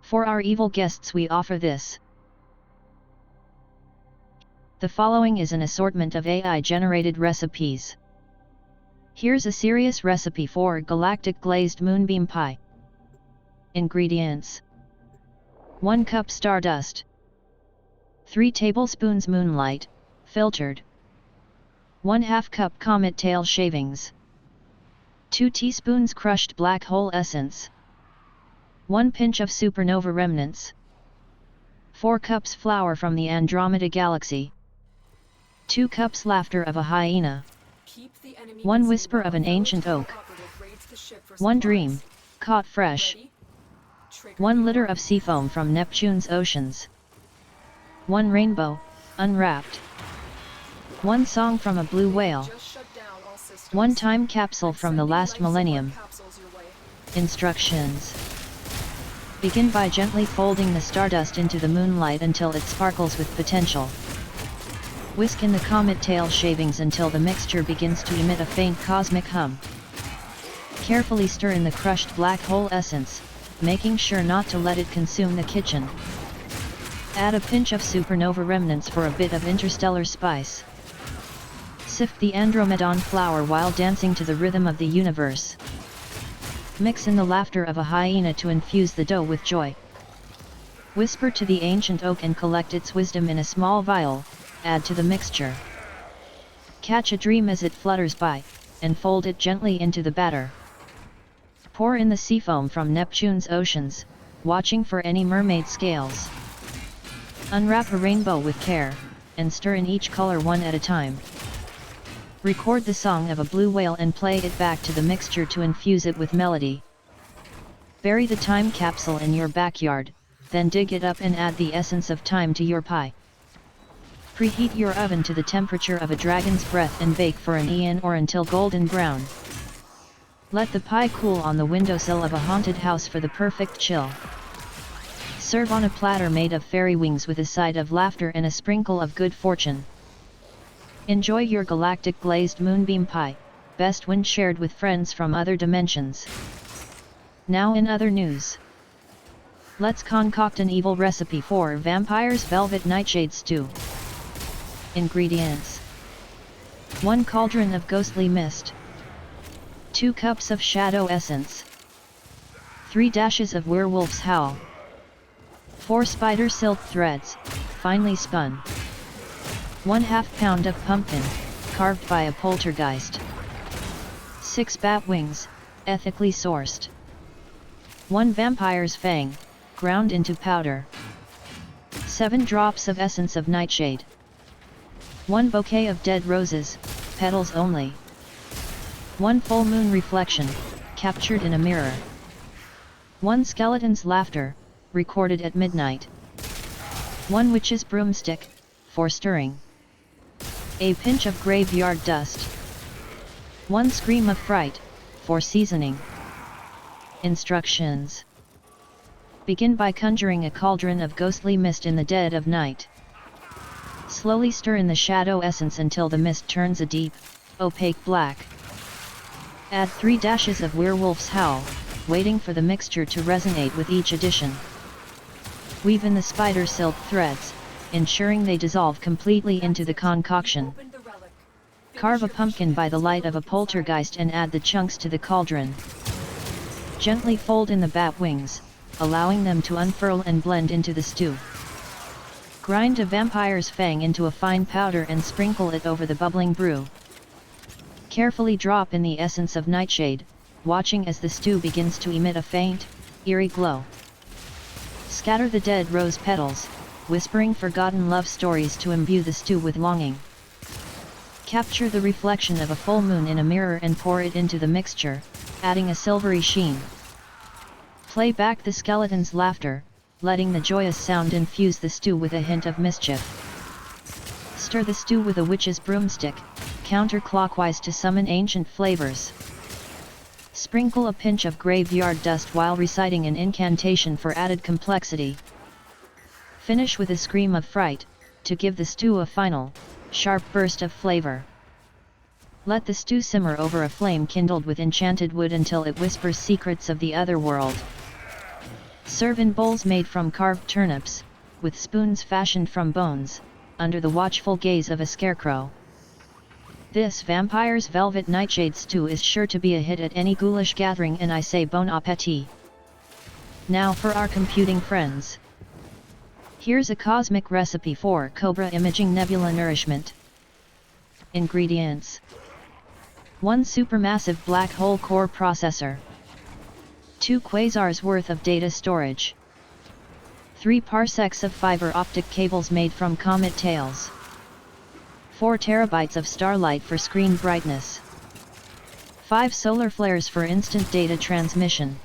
For our evil guests we offer this. The following is an assortment of AI-generated recipes. Here's a serious recipe for galactic glazed moonbeam pie. Ingredients: 1 cup stardust, 3 tablespoons moonlight, filtered, 1/2 cup comet tail shavings, 2 teaspoons crushed black hole essence, 1 pinch of supernova remnants, 4 cups flour from the Andromeda Galaxy, 2 cups laughter of a hyena, 1 whisper of an ancient oak, 1 dream, caught fresh, 1 liter of seafoam from Neptune's oceans, 1 rainbow, unwrapped, 1 song from a blue whale, 1 time capsule from the last millennium. Instructions: begin by gently folding the stardust into the moonlight until it sparkles with potential. Whisk in the comet tail shavings until the mixture begins to emit a faint cosmic hum. Carefully stir in the crushed black hole essence, making sure not to let it consume the kitchen. Add a pinch of supernova remnants for a bit of interstellar spice. Sift the Andromedan flour while dancing to the rhythm of the universe. Mix in the laughter of a hyena to infuse the dough with joy. Whisper to the ancient oak and collect its wisdom in a small vial. Add to the mixture. Catch a dream as it flutters by, and fold it gently into the batter. Pour in the seafoam from Neptune's oceans, watching for any mermaid scales. Unwrap a rainbow with care, and stir in each color one at a time. Record the song of a blue whale and play it back to the mixture to infuse it with melody. Bury the time capsule in your backyard, then dig it up and add the essence of time to your pie. Preheat your oven to the temperature of a dragon's breath and bake for an eon or until golden brown. Let the pie cool on the windowsill of a haunted house for the perfect chill. Serve on a platter made of fairy wings with a side of laughter and a sprinkle of good fortune. Enjoy your galactic glazed moonbeam pie, best when shared with friends from other dimensions. Now in other news. Let's concoct an evil recipe for Vampire's Velvet Nightshade Stew. Ingredients: 1 cauldron of ghostly mist, 2 cups of shadow essence, 3 dashes of werewolf's howl, 4 spider silk threads, finely spun, 1/2 pound of pumpkin, carved by a poltergeist, 6 bat wings, ethically sourced, 1 vampire's fang, ground into powder, 7 drops of essence of nightshade, 1 bouquet of dead roses, petals only, 1 full moon reflection, captured in a mirror, 1 skeleton's laughter, recorded at midnight, 1 witch's broomstick, for stirring, a pinch of graveyard dust, 1 scream of fright, for seasoning. Instructions: begin by conjuring a cauldron of ghostly mist in the dead of night. Slowly stir in the shadow essence until the mist turns a deep, opaque black. Add 3 dashes of werewolf's howl, waiting for the mixture to resonate with each addition. Weave in the spider silk threads, ensuring they dissolve completely into the concoction. Carve a pumpkin by the light of a poltergeist and add the chunks to the cauldron. Gently fold in the bat wings, allowing them to unfurl and blend into the stew. Grind a vampire's fang into a fine powder and sprinkle it over the bubbling brew. Carefully drop in the essence of nightshade, watching as the stew begins to emit a faint, eerie glow. Scatter the dead rose petals, whispering forgotten love stories to imbue the stew with longing. Capture the reflection of a full moon in a mirror and pour it into the mixture, adding a silvery sheen. Play back the skeleton's laughter, letting the joyous sound infuse the stew with a hint of mischief. Stir the stew with a witch's broomstick, counterclockwise to summon ancient flavors. Sprinkle a pinch of graveyard dust while reciting an incantation for added complexity. Finish with a scream of fright, to give the stew a final, sharp burst of flavor. Let the stew simmer over a flame kindled with enchanted wood until it whispers secrets of the other world. Serve in bowls made from carved turnips, with spoons fashioned from bones, under the watchful gaze of a scarecrow. This vampire's velvet nightshade stew is sure to be a hit at any ghoulish gathering, and I say bon appétit. Now for our computing friends. Here's a cosmic recipe for Cobra Imaging Nebula Nourishment. Ingredients: 1 supermassive black hole core processor, 2 quasars worth of data storage, 3 parsecs of fiber optic cables made from comet tails, 4 terabytes of starlight for screen brightness, 5 solar flares for instant data transmission,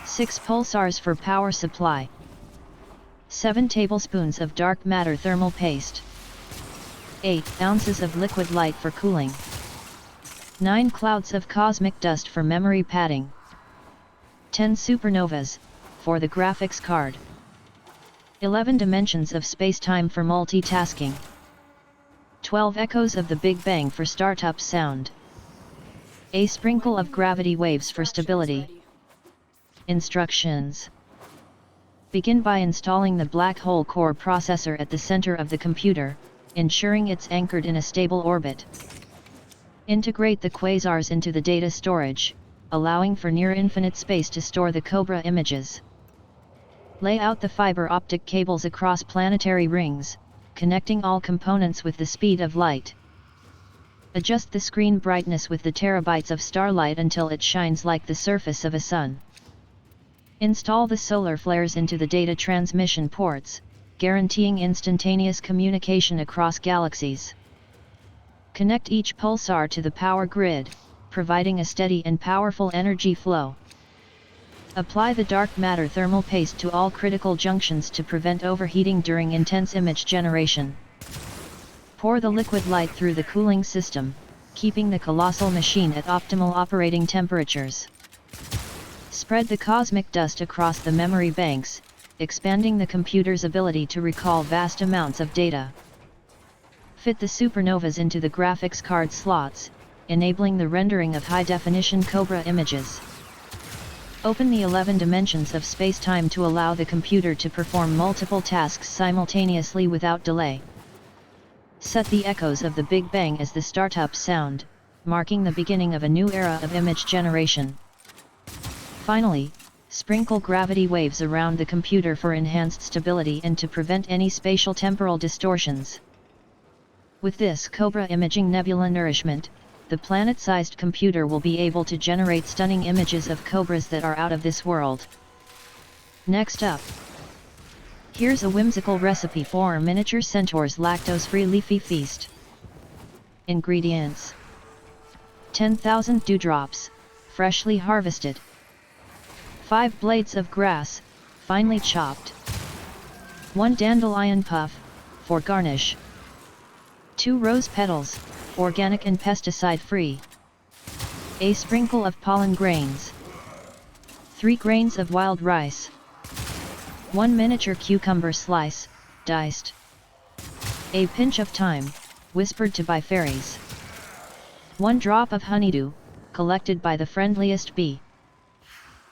6 pulsars for power supply, 7 tablespoons of dark matter thermal paste, 8 ounces of liquid light for cooling, 9 clouds of cosmic dust for memory padding, 10 supernovas, for the graphics card, 11 dimensions of space-time for multitasking, 12 echoes of the Big Bang for startup sound, a sprinkle of gravity waves for stability. Instructions: begin by installing the black hole core processor at the center of the computer, ensuring it's anchored in a stable orbit. Integrate the quasars into the data storage, allowing for near-infinite space to store the Cobra images. Lay out the fiber optic cables across planetary rings, connecting all components with the speed of light. Adjust the screen brightness with the terabytes of starlight until it shines like the surface of a sun. Install the solar flares into the data transmission ports, guaranteeing instantaneous communication across galaxies. Connect each pulsar to the power grid, providing a steady and powerful energy flow. Apply the dark matter thermal paste to all critical junctions to prevent overheating during intense image generation. Pour the liquid light through the cooling system, keeping the colossal machine at optimal operating temperatures. Spread the cosmic dust across the memory banks, expanding the computer's ability to recall vast amounts of data. Fit the supernovas into the graphics card slots, enabling the rendering of high-definition Cobra images. Open the 11 dimensions of space-time to allow the computer to perform multiple tasks simultaneously without delay. Set the echoes of the Big Bang as the startup sound, marking the beginning of a new era of image generation. Finally, sprinkle gravity waves around the computer for enhanced stability and to prevent any spatial temporal distortions. With this Cobra Imaging Nebula Nourishment, the planet-sized computer will be able to generate stunning images of cobras that are out of this world. Next up, here's a whimsical recipe for miniature centaurs lactose-free leafy feast. Ingredients: 10,000 dewdrops, freshly harvested, 5 blades of grass, finely chopped, 1 dandelion puff, for garnish, 2 rose petals, organic and pesticide-free, a sprinkle of pollen grains, 3 grains of wild rice, 1 miniature cucumber slice, diced, a pinch of thyme, whispered to by fairies, 1 drop of honeydew, collected by the friendliest bee.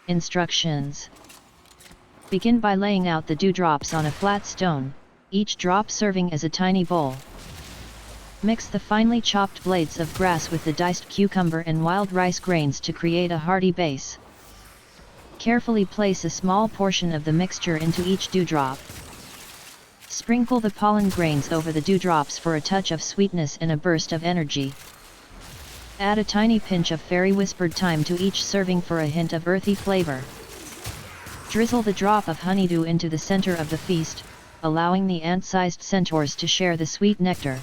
Instructions: begin by laying out the dewdrops on a flat stone, each drop serving as a tiny bowl. Mix the finely chopped blades of grass with the diced cucumber and wild rice grains to create a hearty base. Carefully place a small portion of the mixture into each dewdrop. Sprinkle the pollen grains over the dewdrops for a touch of sweetness and a burst of energy. Add a tiny pinch of fairy whispered thyme to each serving for a hint of earthy flavor. Drizzle the drop of honeydew into the center of the feast, allowing the ant-sized centaurs to share the sweet nectar.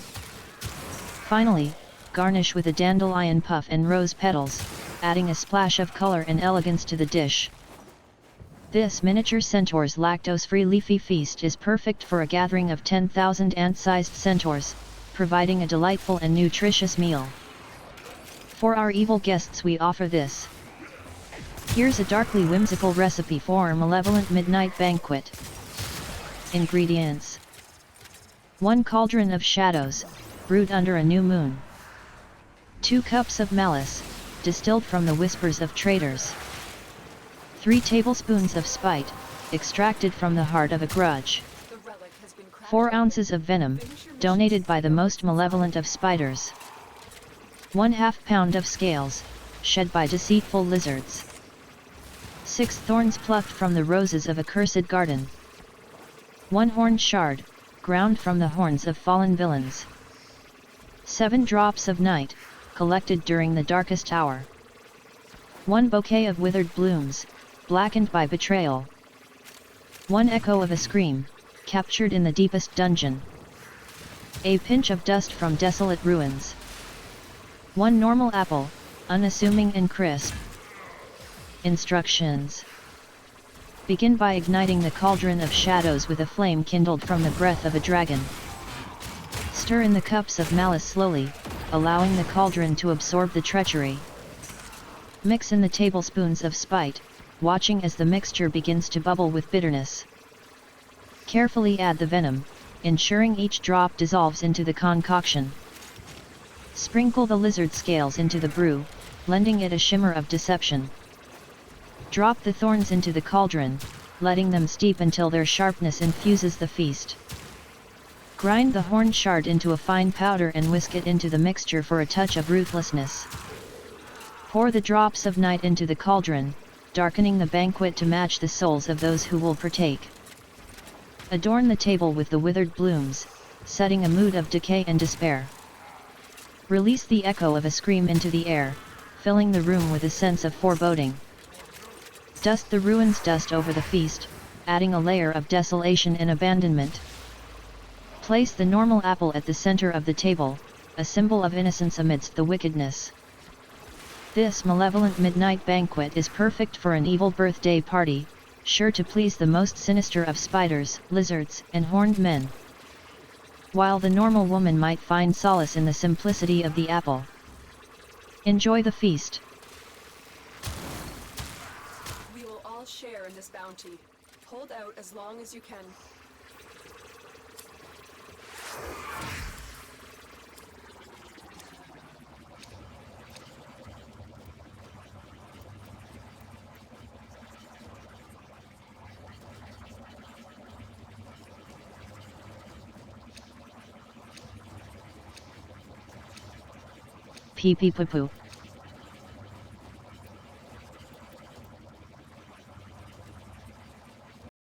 Finally, garnish with a dandelion puff and rose petals, adding a splash of color and elegance to the dish. This miniature centaurs lactose-free leafy feast is perfect for a gathering of 10,000 ant-sized centaurs, providing a delightful and nutritious meal. For our evil guests we offer this. Here's a darkly whimsical recipe for a malevolent midnight banquet. Ingredients: 1 cauldron of shadows, brewed under a new moon, 2 cups of malice, distilled from the whispers of traitors, 3 tablespoons of spite, extracted from the heart of a grudge. 4 ounces of venom, donated by the most malevolent of spiders. 1/2 pound of scales, shed by deceitful lizards. 6 thorns plucked from the roses of a cursed garden. 1 horned shard, ground from the horns of fallen villains. 7 drops of night, collected during the darkest hour. 1 bouquet of withered blooms, blackened by betrayal. 1 echo of a scream, captured in the deepest dungeon. A pinch of dust from desolate ruins. 1 normal apple, unassuming and crisp. Instructions. Begin by igniting the cauldron of shadows with a flame kindled from the breath of a dragon. Stir in the cups of malice slowly, allowing the cauldron to absorb the treachery. Mix in the tablespoons of spite, watching as the mixture begins to bubble with bitterness. Carefully add the venom, ensuring each drop dissolves into the concoction. Sprinkle the lizard scales into the brew, lending it a shimmer of deception. Drop the thorns into the cauldron, letting them steep until their sharpness infuses the feast. Grind the horn shard into a fine powder and whisk it into the mixture for a touch of ruthlessness. Pour the drops of night into the cauldron, darkening the banquet to match the souls of those who will partake. Adorn the table with the withered blooms, setting a mood of decay and despair. Release the echo of a scream into the air, filling the room with a sense of foreboding. Dust the ruins dust over the feast, adding a layer of desolation and abandonment. Place the normal apple at the center of the table, a symbol of innocence amidst the wickedness. This malevolent midnight banquet is perfect for an evil birthday party, sure to please the most sinister of spiders, lizards, and horned men. While the normal woman might find solace in the simplicity of the apple. Enjoy the feast. We will all share in this bounty. Hold out as long as you can. Pee pee poo poo.